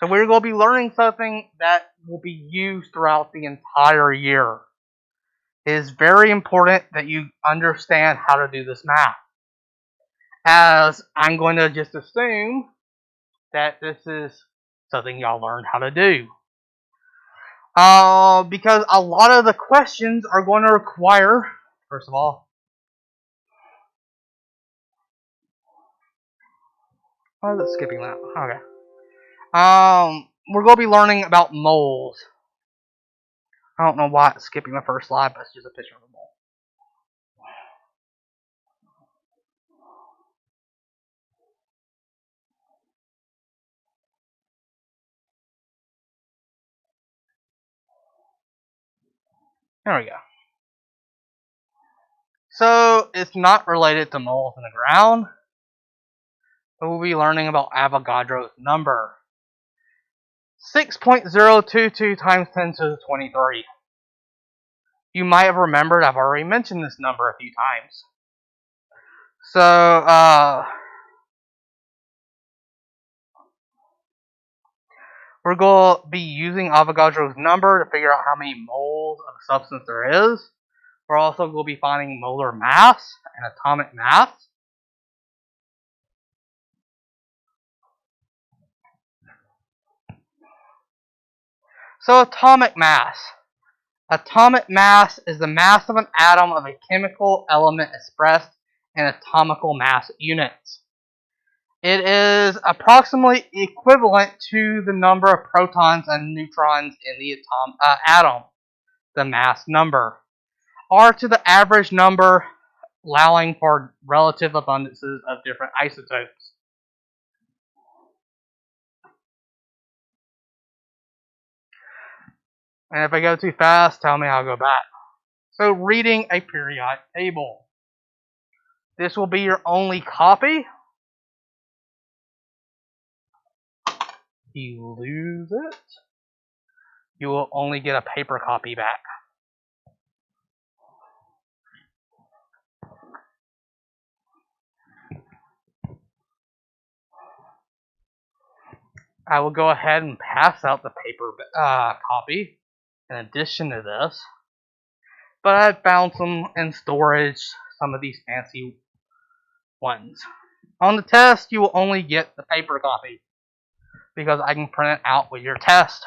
So we're going to be learning something that will be used throughout the entire year. It is very important that you understand how to do this math, as I'm going to just assume that this is something y'all learned how to do. Because a lot of the questions are going to require, first of all, why is it skipping that? Okay. We're going to be learning about moles. I don't know why it's skipping the first slide, but it's just a picture of a mole. There we go. So, it's not related to moles in the ground, but we'll be learning about Avogadro's number. 6.022 times 10 to the 23. You might have remembered I've already mentioned this number a few times. So, we're going to be using Avogadro's number to figure out how many moles of a substance there is. We're also going to be finding molar mass and atomic mass. So, atomic mass. Atomic mass is the mass of an atom of a chemical element expressed in atomical mass units. It is approximately equivalent to the number of protons and neutrons in the atom, the mass number, or to the average number, allowing for relative abundances of different isotopes. And if I go too fast, tell me, I'll go back. So, reading a periodic table. This will be your only copy. If you lose it, you will only get a paper copy back. I will go ahead and pass out the paper copy in addition to this. But I found some in storage, some of these fancy ones. On the test, you will only get the paper copy because I can print it out with your test.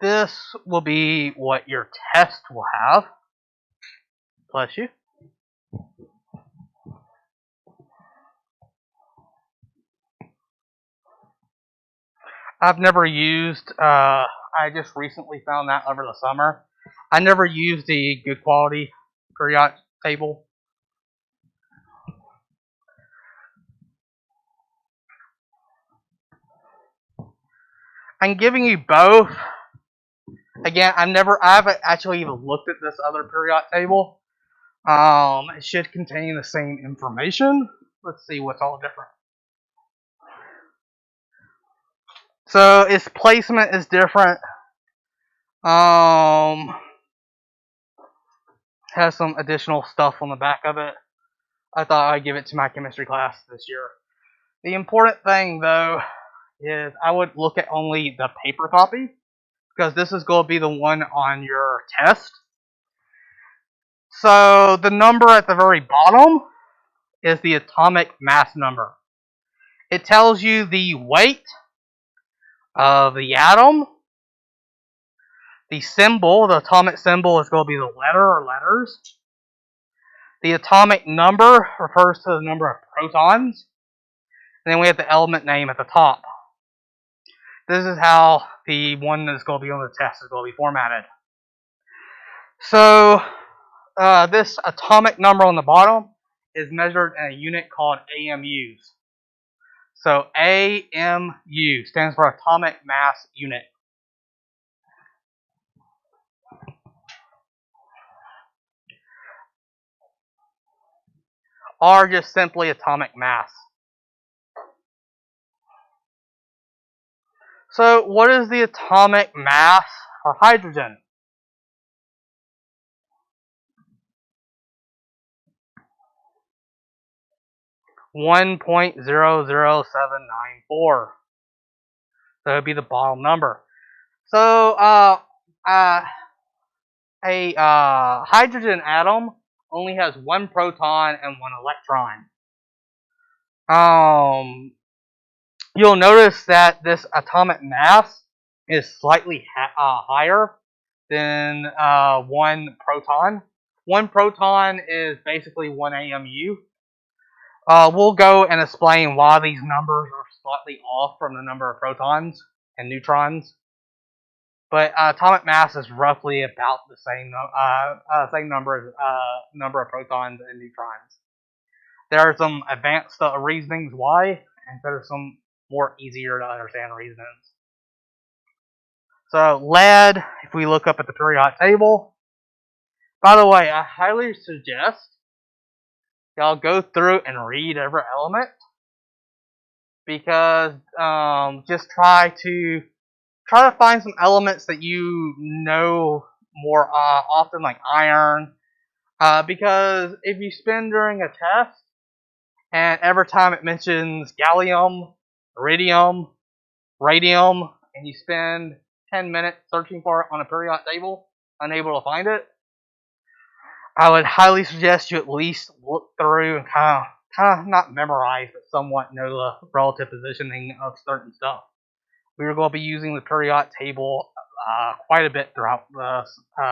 This will be what your test will have. Bless you. I've never used, I just recently found that over the summer. I never used the good quality periodic table. I'm giving you both. Again, I haven't actually even looked at this other periodic table. It should contain the same information. Let's see what's all different. So its placement is different. Has some additional stuff on the back of it. I thought I'd give it to my chemistry class this year. The important thing, though, is I would look at only the paper copy, because this is going to be the one on your test. So the number at the very bottom is the atomic mass number. It tells you the weight of the atom. The symbol, the atomic symbol, is going to be the letter or letters. The atomic number refers to the number of protons. And then we have the element name at the top. This is how the one that's going to be on the test is going to be formatted. So, this atomic number on the bottom is measured in a unit called AMUs. So, AMU stands for atomic mass unit. Or just simply atomic mass. So, what is the atomic mass for hydrogen? One 1.00794. So it would be the bottom number. So, a hydrogen atom only has one proton and one electron. You'll notice that this atomic mass is slightly higher than one proton. One proton is basically 1 AMU. We'll go and explain why these numbers are slightly off from the number of protons and neutrons. But atomic mass is roughly about the same number of protons and neutrons. There are some advanced reasonings why, and there are some more easier to understand reasons. So lead, if we look up at the periodic table. By the way, I highly suggest y'all go through and read every element, because just try to find some elements that you know more often, like iron. Because if you spend during a test, and every time it mentions gallium, iridium, radium, and you spend 10 minutes searching for it on a periodic table, unable to find it, I would highly suggest you at least look through and kind of not memorize, but somewhat know the relative positioning of certain stuff. We are going to be using the periodic table quite a bit throughout the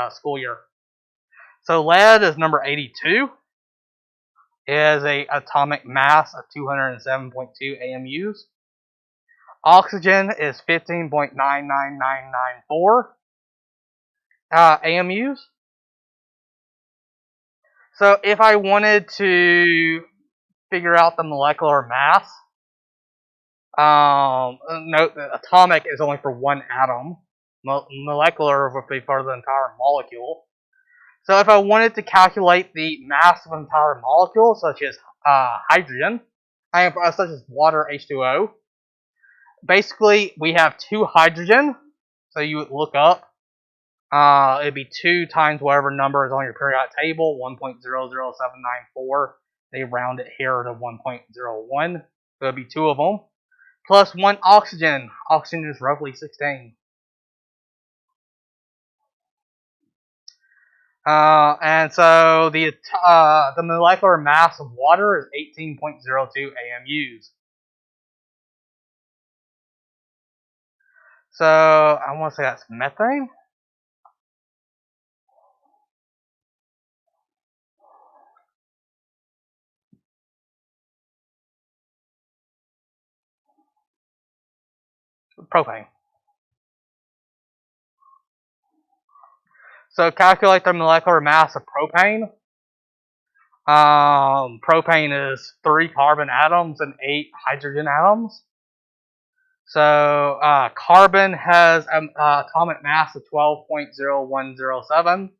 school year. So lead is number 82. It has an atomic mass of 207.2 AMUs. Oxygen is 15.99994 AMUs. So if I wanted to figure out the molecular mass, note that atomic is only for one atom. Molecular would be for the entire molecule. So if I wanted to calculate the mass of an entire molecule, such as hydrogen, such as water H2O, basically we have two hydrogen, so you would look up, it'd be 2 times whatever number is on your periodic table, 1.00794. They round it here to 1.01, so it'd be 2 of them, plus 1 oxygen. Oxygen is roughly 16. And so the molecular mass of water is 18.02 AMUs. So I want to say that's methane. Propane. So calculate the molecular mass of propane. Propane is 3 carbon atoms and 8 hydrogen atoms. So carbon has an atomic mass of 12.0107.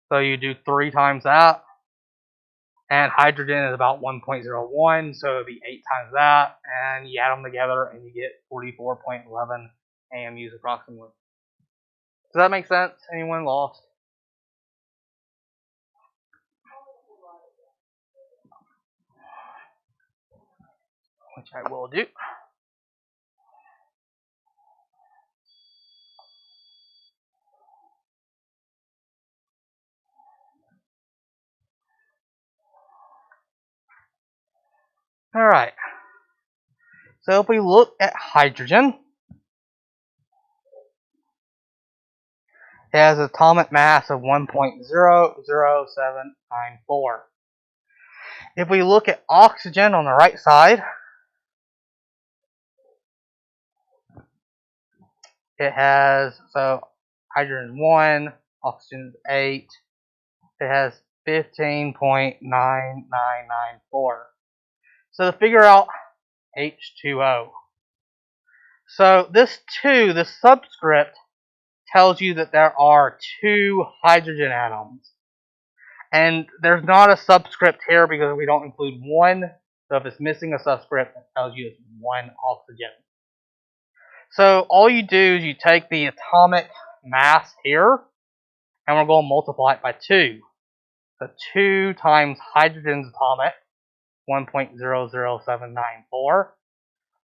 So you do 3 times that. And hydrogen is about 1.01, so it would be 8 times that. And you add them together and you get 44.11 AMUs approximately. Does that make sense? Anyone lost? Which I will do. Alright. So if we look at hydrogen, it has an atomic mass of 1.00794. If we look at oxygen on the right side, it has, so hydrogen is 1, oxygen is 8, it has 15.9994. So to figure out H2O. So this 2, the subscript, tells you that there are 2 hydrogen atoms. And there's not a subscript here because we don't include 1. So if it's missing a subscript, it tells you it's 1 oxygen. So all you do is you take the atomic mass here, and we're going to multiply it by 2. So 2 times hydrogen's atomic, 1.00794.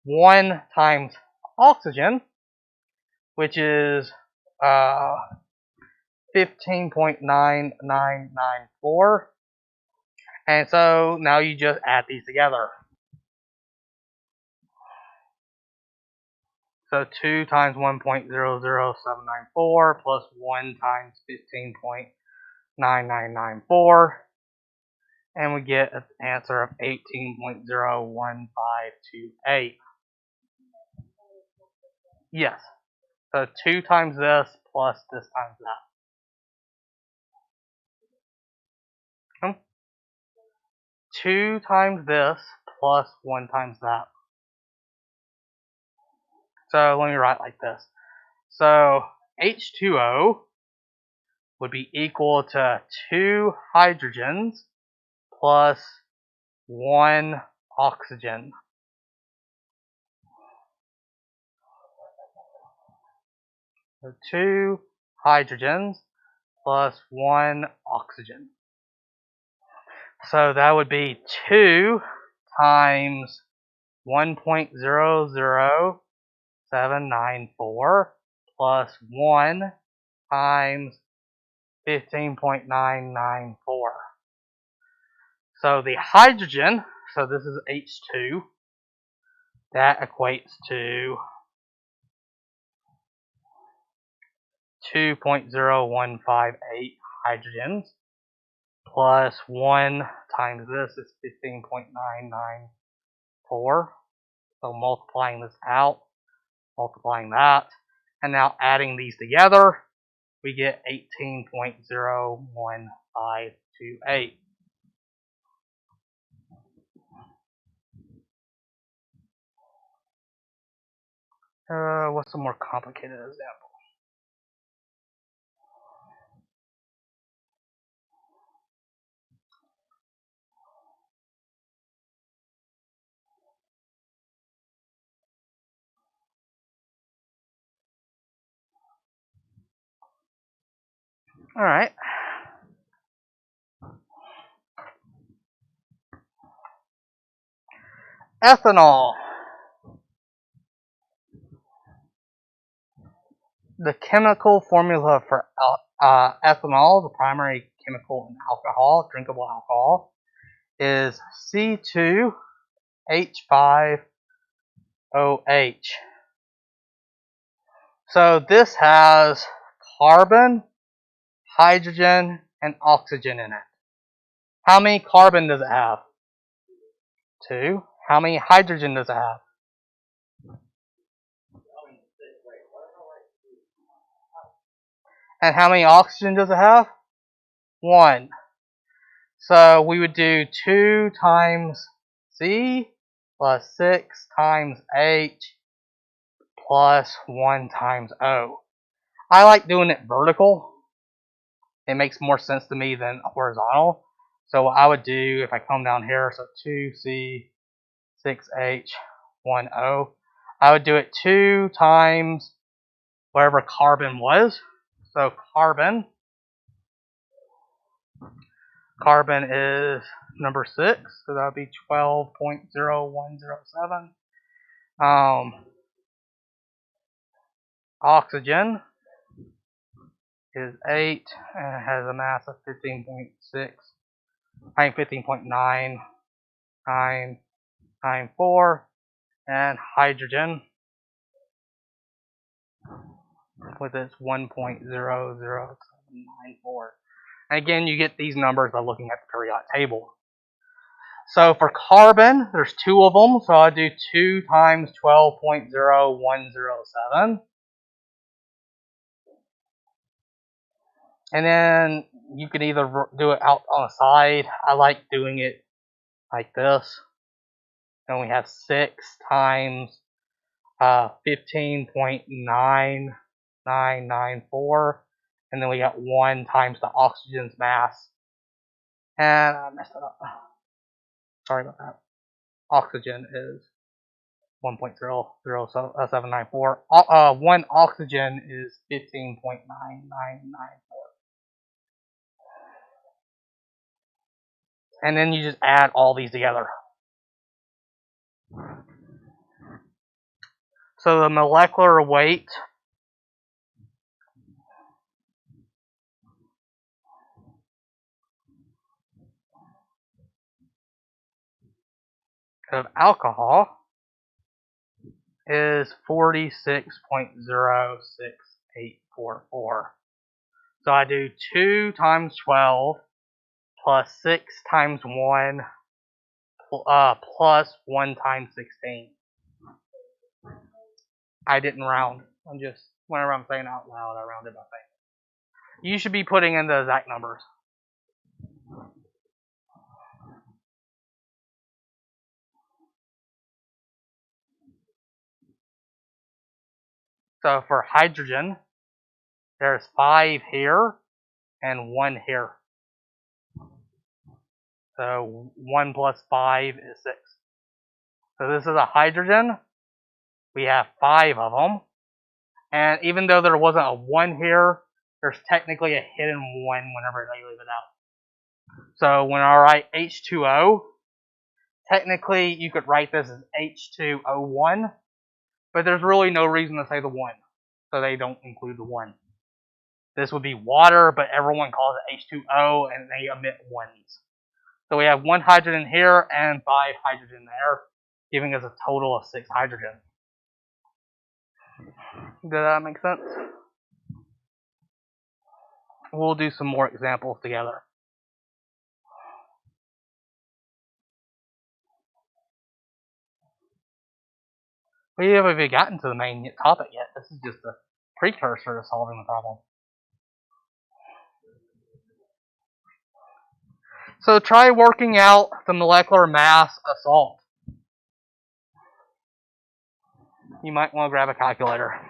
1 times oxygen, which is 15.9994. And so now you just add these together. So 2 times 1.00794 plus 1 times 15.9994. And we get an answer of 18.01528. Yes. So 2 times this plus this times that. 2 times this plus 1 times that. So let me write like this. So H2O would be equal to 2 hydrogens plus 1 oxygen. So 2 hydrogens plus 1 oxygen. So that would be 2 times 1.00794 plus 1 times 15.994. So the hydrogen, so this is H2, that equates to 2.0158 hydrogens plus 1 times this is 15.994. So multiplying this out, multiplying that, and now adding these together, we get 18.01528. What's a more complicated example? All right. Ethanol. The chemical formula for ethanol, the primary chemical in alcohol, drinkable alcohol, is C2H5OH. So this has carbon, hydrogen, and oxygen in it. How many carbon does it have? 2. How many hydrogen does it have? And how many oxygen does it have? 1. So we would do 2 times C plus 6 times H plus 1 times O. I like doing it vertical. It makes more sense to me than horizontal. So what I would do if I come down here, so 2C, 6H, 1O, I would do it 2 times whatever carbon was. So carbon is number 6, so that would be 12.0107. Oxygen is 8 and it has a mass of 15.994, and hydrogen with its 1.00794. And again, you get these numbers by looking at the periodic table. So for carbon, there's 2 of them, so I do 2 times 12.0107. And then you can either do it out on the side. I like doing it like this. And we have 6 times 15.9994. And then we got 1 times the oxygen's mass. And I messed it up. Sorry about that. Oxygen is 1.00794. One oxygen is 15.9994. And then you just add all these together. So the molecular weight of alcohol is 46.06844. So I do 2 times 12 plus 6 times 1 plus 1 times 16. I didn't round. I'm just, whenever I'm saying out loud, I rounded my thing. You should be putting in the exact numbers. So for hydrogen, there's 5 here and 1 here. So 1 plus 5 is 6. So this is a hydrogen. We have 5 of them. And even though there wasn't a 1 here, there's technically a hidden 1 whenever they leave it out. So when I write H2O, technically you could write this as H2O1, but there's really no reason to say the 1. So they don't include the 1. This would be water, but everyone calls it H2O and they omit 1s. So we have 1 hydrogen here and 5 hydrogen there, giving us a total of 6 hydrogen. Did that make sense? We'll do some more examples together. We haven't even gotten to the main topic yet. This is just a precursor to solving the problem. So try working out the molecular mass of salt. You might want to grab a calculator.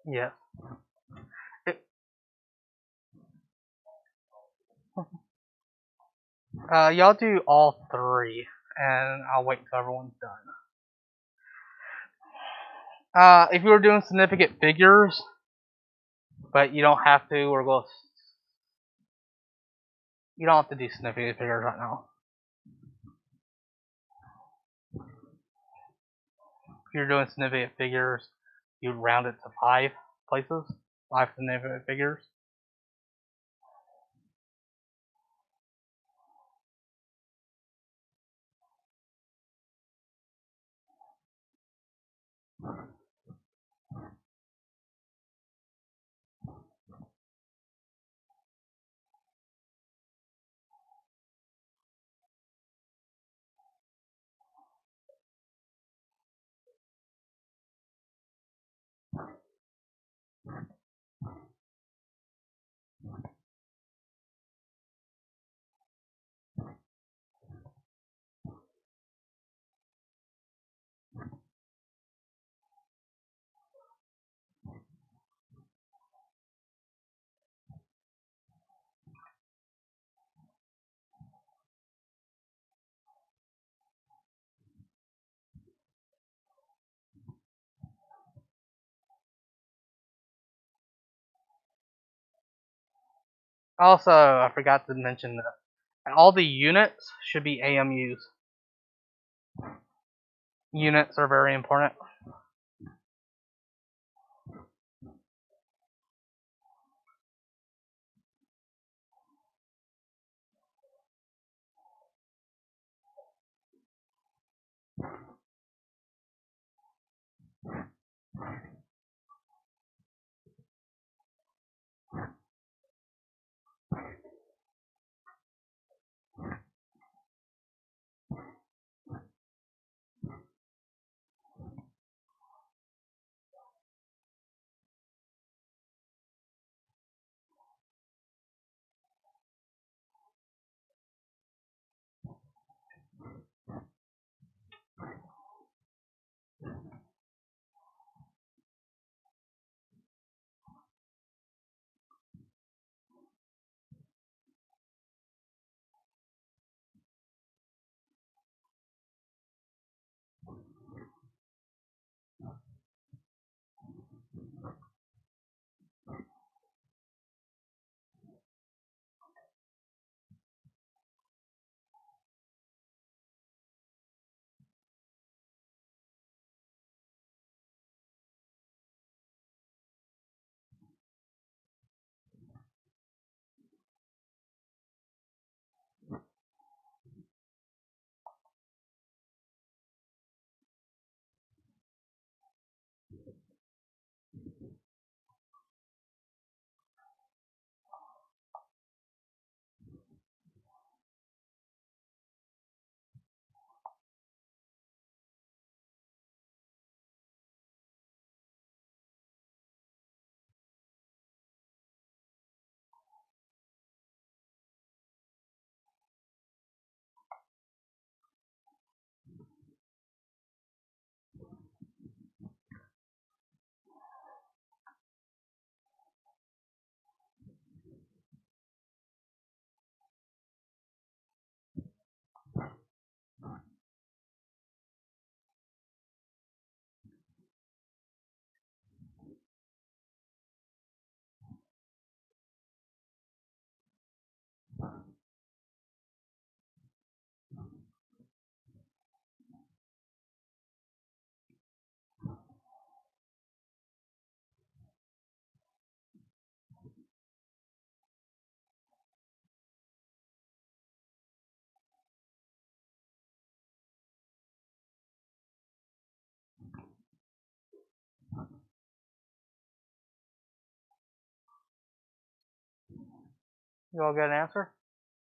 Yes. Y'all do all 3, and I'll wait until everyone's done. If you were doing significant figures, but you don't have to, you don't have to do significant figures right now. If you're doing significant figures, you'd round it to 5 places, 5 significant figures. Also, I forgot to mention this. All the units should be AMUs. Units are very important. You all get an answer?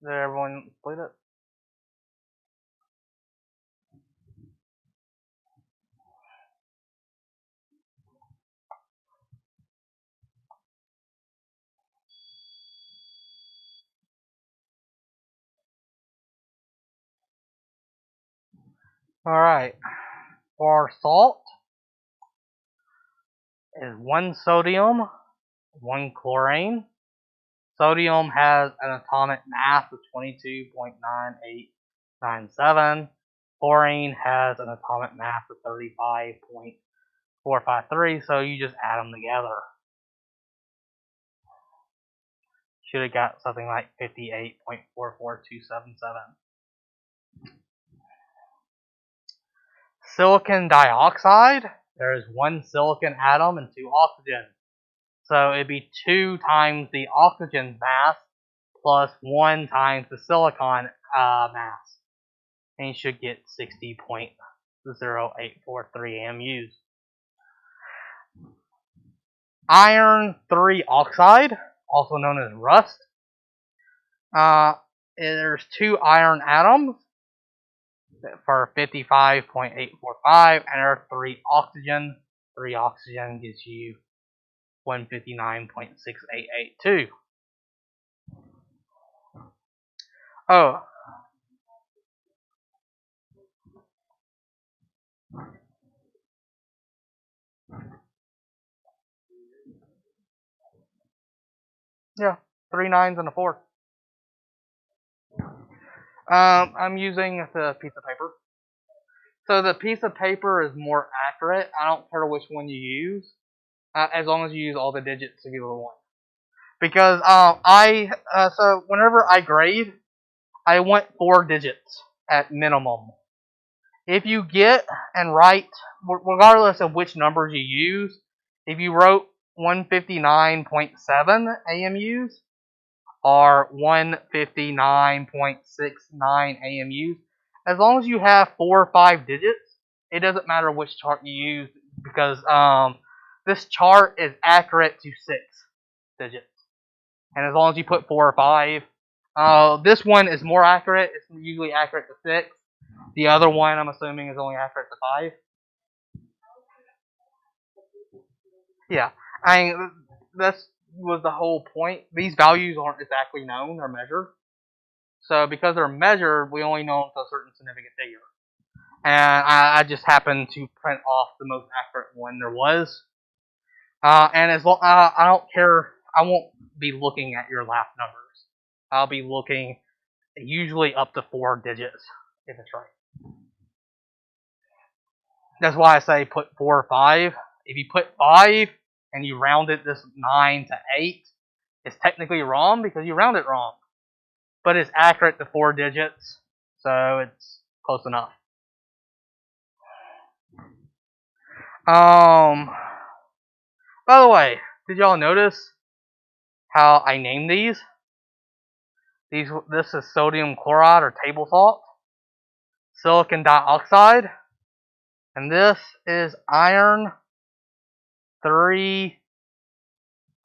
Did everyone complete it? Alright. For salt is 1 sodium, 1 chlorine. Sodium has an atomic mass of 22.9897. Chlorine has an atomic mass of 35.453, so you just add them together. Should have got something like 58.44277. Silicon dioxide, there is 1 silicon atom and 2 oxygen. So it'd be 2 times the oxygen mass plus 1 times the silicon mass. And you should get 60.0843 AMUs. Iron 3 oxide, also known as rust. There's 2 iron atoms for 55.845, and there are 3 oxygen. 3 oxygen gives you 159.6882. Oh, yeah, 3 nines and a 4. I'm using the piece of paper. So the piece of paper is more accurate. I don't care which one you use, as long as you use all the digits to give it a 1. because so whenever I grade, I want 4 digits at minimum. If you get and write, regardless of which numbers you use, if you wrote 159.7 AMUs or 159.69 AMUs, as long as you have 4 or 5 digits, it doesn't matter which chart you use because this chart is accurate to 6 digits. And as long as you put 4 or 5, this one is more accurate. It's usually accurate to 6. The other one, I'm assuming, is only accurate to 5. Yeah, I mean, that's was the whole point. These values aren't exactly known; they're measured. So because they're measured, we only know them to a certain significant figure. And I just happened to print off the most accurate one there was. And as long, I don't care. I won't be looking at your last numbers. I'll be looking usually up to 4 digits if it's right. That's why I say put 4 or 5. If you put 5 and you round it this 9 to 8, it's technically wrong because you round it wrong. But it's accurate to 4 digits, so it's close enough. By the way, did y'all notice how I named these? This is sodium chloride or table salt, silicon dioxide, and this is iron 3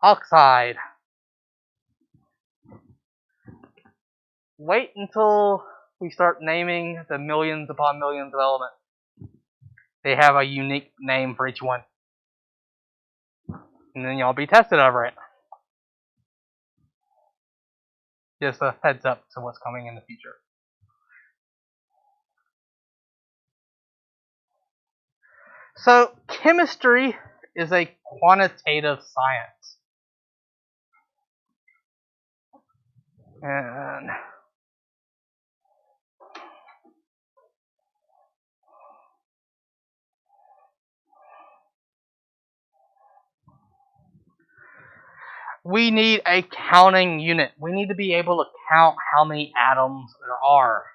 oxide. Wait until we start naming the millions upon millions of elements. They have a unique name for each one. And then y'all be tested over it. Just a heads up to what's coming in the future. So, chemistry is a quantitative science. And we need a counting unit. We need to be able to count how many atoms there are.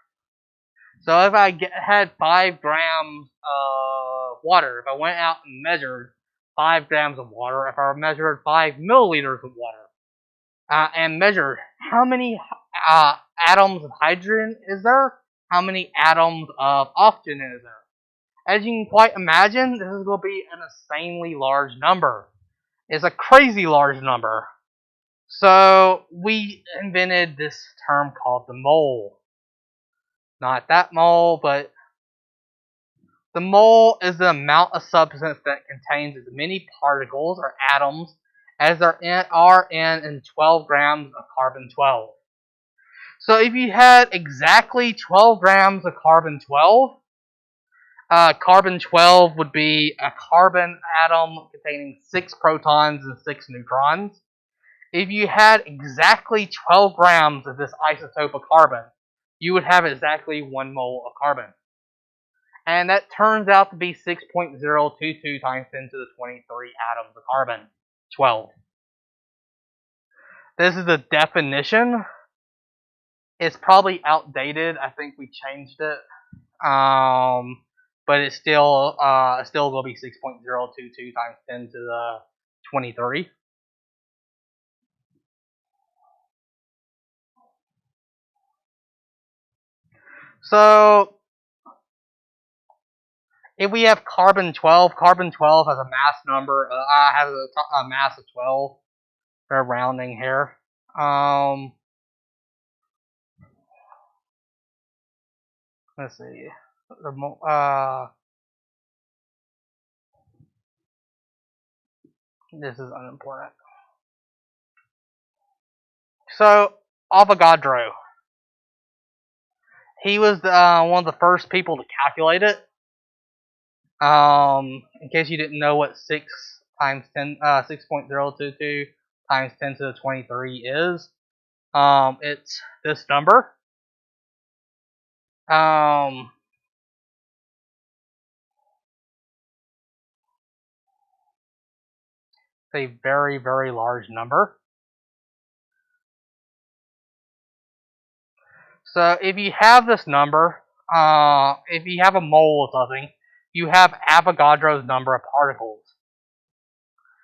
So if I had 5 grams of water, if I went out and measured 5 grams of water, if I measured 5 milliliters of water, and measured how many atoms of hydrogen is there, how many atoms of oxygen is there. As you can quite imagine, this is going to be an insanely large number. It's a crazy large number. So we invented this term called the mole. Not that mole, but the mole is the amount of substance that contains as many particles or atoms as there are in 12 grams of carbon-12. So if you had exactly 12 grams of carbon-12, carbon-12 would be a carbon atom containing 6 protons and 6 neutrons. If you had exactly 12 grams of this isotope of carbon, you would have exactly 1 mole of carbon. And that turns out to be 6.022 times 10 to the 23 atoms of carbon. 12. This is the definition. It's probably outdated. I think we changed it. But it's still going to be 6.022 times 10 to the 23. So if we have carbon-12 has a mass number, has a mass of 12. They're rounding here. Let's see. This is unimportant. So Avogadro, he was one of the first people to calculate it. In case you didn't know what 6.022 times 10 to the 23 is, it's this number. It's a very, very large number. So if you have this number, if you have a mole of something, you have Avogadro's number of particles.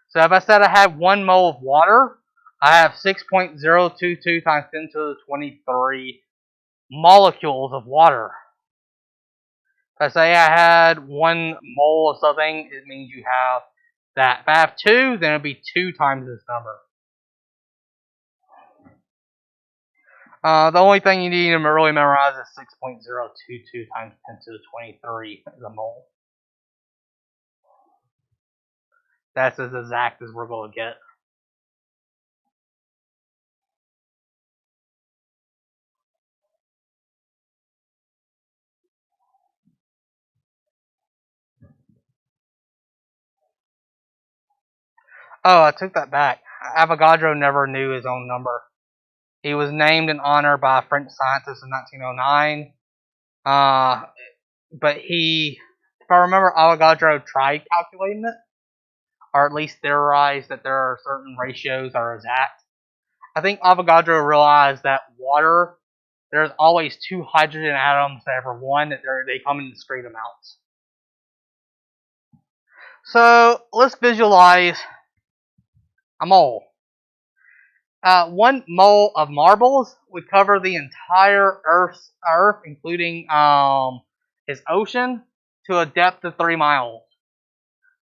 So if I said I have 1 mole of water, I have 6.022 times 10 to the 23 molecules of water. If I say I had 1 mole of something, it means you have that. If I have 2, then it would be 2 times this number. The only thing you need to really memorize is 6.022 times 10 to the 23 is a mole. That's as exact as we're going to get. Oh, I took that back. Avogadro never knew his own number. He was named in honor by a French scientist in 1909. But if I remember, Avogadro tried calculating it, or at least theorized that there are certain ratios that are exact. I think Avogadro realized that water, there's always 2 hydrogen atoms to every one, that they come in discrete amounts. So let's visualize a mole. 1 mole of marbles would cover the entire Earth, including its ocean, to a depth of 3 miles.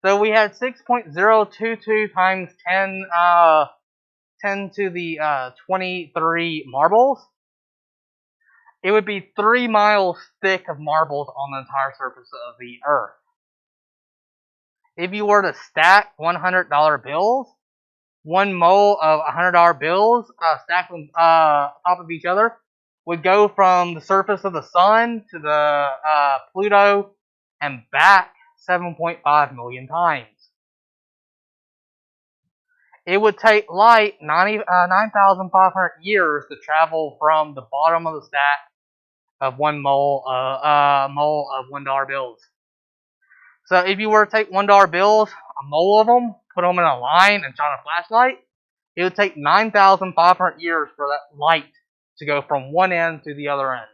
So we had 6.022 times 10 to the 23 marbles. It would be 3 miles thick of marbles on the entire surface of the Earth. If you were to stack $100 bills, 1 mole of $100 bills stacked on top of each other would go from the surface of the sun to the Pluto and back 7.5 million times. It would take light 9,500 years to travel from the bottom of the stack of 1 mole of $1 bills. So if you were to take $1 bills, a mole of them, put them in a line and shine a flashlight, it would take 9,500 years for that light to go from one end to the other end.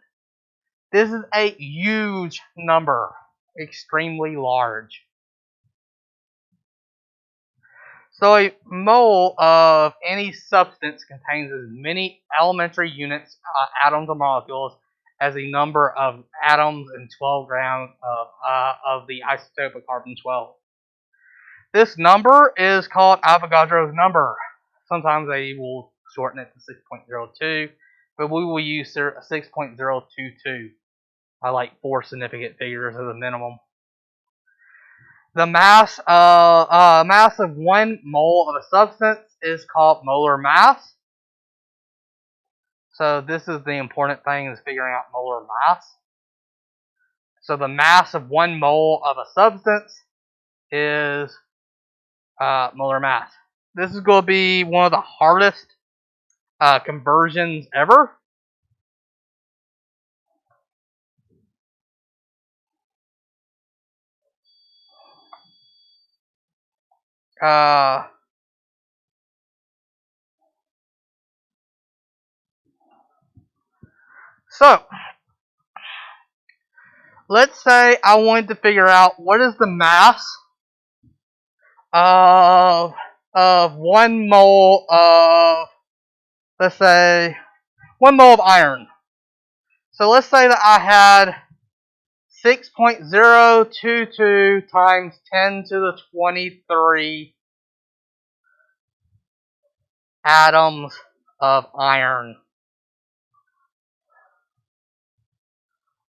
This is a huge number, extremely large. So a mole of any substance contains as many elementary units, atoms or molecules, as the number of atoms in 12 grams of the isotope of carbon-12. This number is called Avogadro's number. Sometimes they will shorten it to 6.02, but we will use 6.022. I like 4 significant figures as a minimum. The mass of 1 mole of a substance is called molar mass. So this is the important thing, is figuring out molar mass. So the mass of 1 mole of a substance is molar mass. This is going to be one of the hardest conversions ever. So let's say I wanted to figure out what is the mass of 1 mole of, let's say, 1 mole of iron. So let's say that I had 6.022 times 10 to the 23 atoms of iron.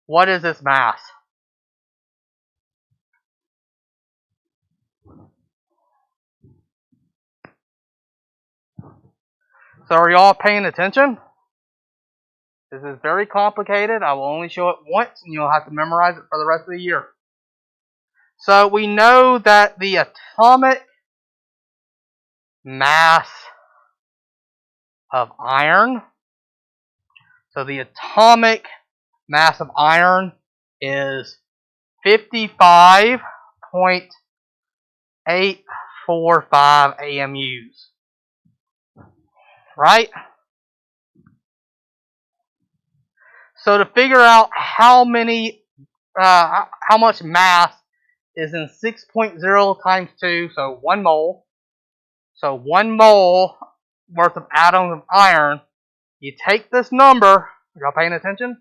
What is its mass? So are y'all paying attention? This is very complicated. I will only show it once, and you'll have to memorize it for the rest of the year. So we know that the atomic mass of iron, so the atomic mass of iron is 55.845 AMUs. Right? So to figure out how much mass is in 6.0 times 2, so 1 mole. So 1 mole worth of atoms of iron. You take this number, y'all paying attention?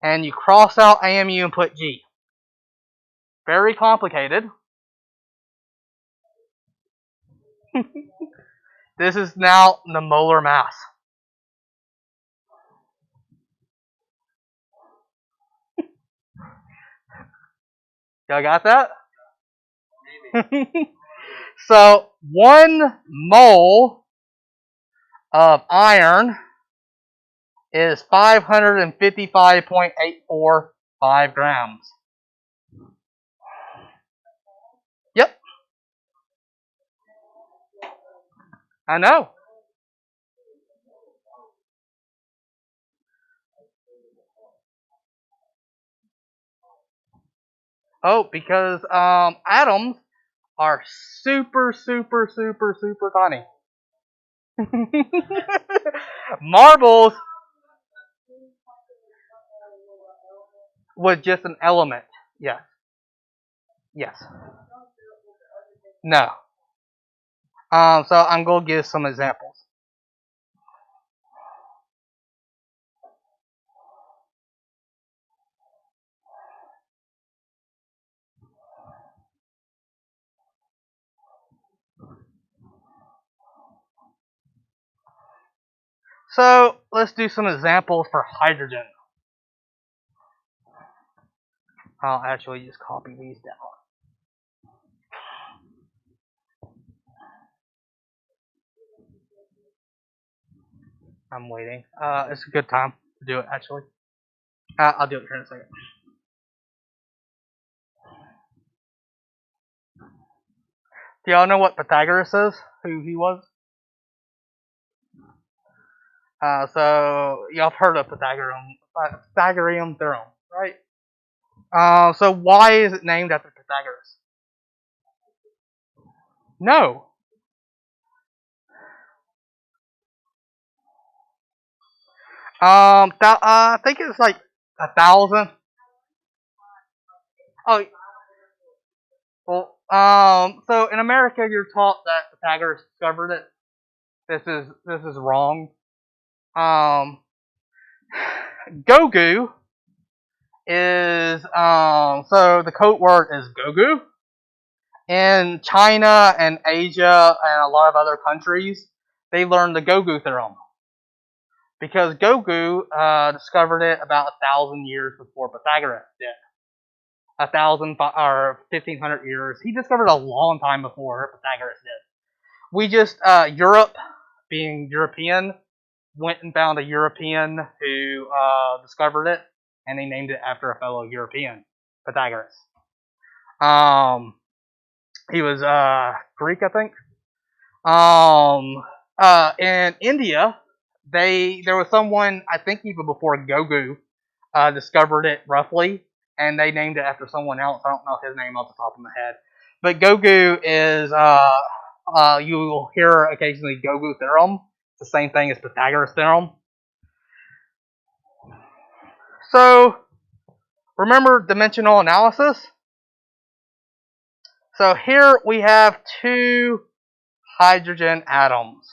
And you cross out AMU and put G. Very complicated. This is now the molar mass. Y'all got that? So 1 mole of iron is 555.845 grams. Yep. I know. Oh, because atoms are super, super, super, super tiny. Marbles was just an element. Yes. Yes. No. So I'm going to give some examples. So let's do some examples for hydrogen. I'll actually just copy these down. I'm waiting. It's a good time to do it, actually. I'll do it here in a second. Do y'all know what Pythagoras is? Who he was? So y'all have heard of Pythagorean theorem, right? So why is it named after Pythagoras? No. I think it's like 1,000. Oh, well. So in America, you're taught that Pythagoras discovered it. This is wrong. Gogu is so the code word is Gogu. In China and Asia and a lot of other countries, they learned the Gogu theorem because Gogu discovered it about 1,000 years before Pythagoras did. 1,000 or 1,500 years. He discovered it a long time before Pythagoras did. We just Europe, being European, went and found a European who discovered it, and they named it after a fellow European, Pythagoras. He was Greek, I think. In India, there was someone, I think even before Gogu discovered it roughly, and they named it after someone else. I don't know his name off the top of my head, but Gogu is you will hear occasionally Gogu theorem. It's the same thing as Pythagoras theorem. So remember dimensional analysis. So here we have 2 hydrogen atoms.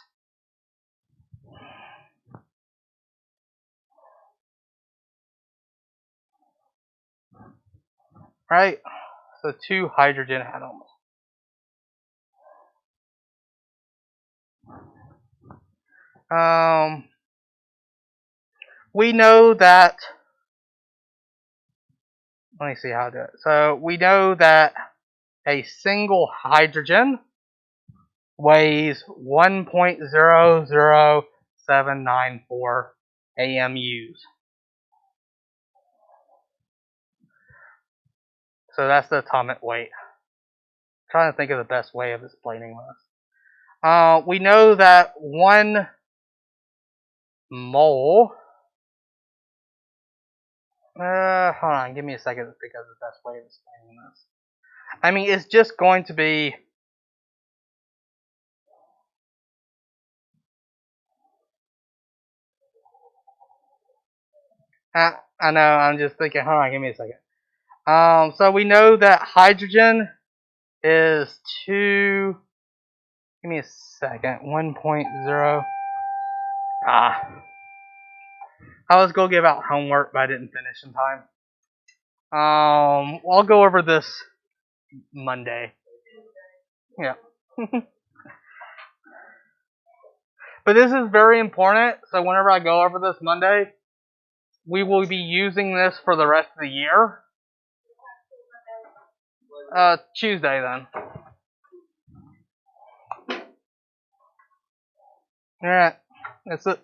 Right? So 2 hydrogen atoms. We know that, let me see how I do it. So we know that a single hydrogen weighs 1.00794 AMUs. So that's the atomic weight. I'm trying to think of the best way of explaining this. We know that 1 mole. Hold on, give me a second to think of the best way of explaining this. I mean, it's just going to be I know, I'm just thinking, hold on, give me a second. So we know that hydrogen is 2, give me a second, 1.0. I was going to give out homework, but I didn't finish in time. I'll go over this Monday. Yeah. But this is very important, so whenever I go over this Monday, we will be using this for the rest of the year. Tuesday then. Alright, that's it.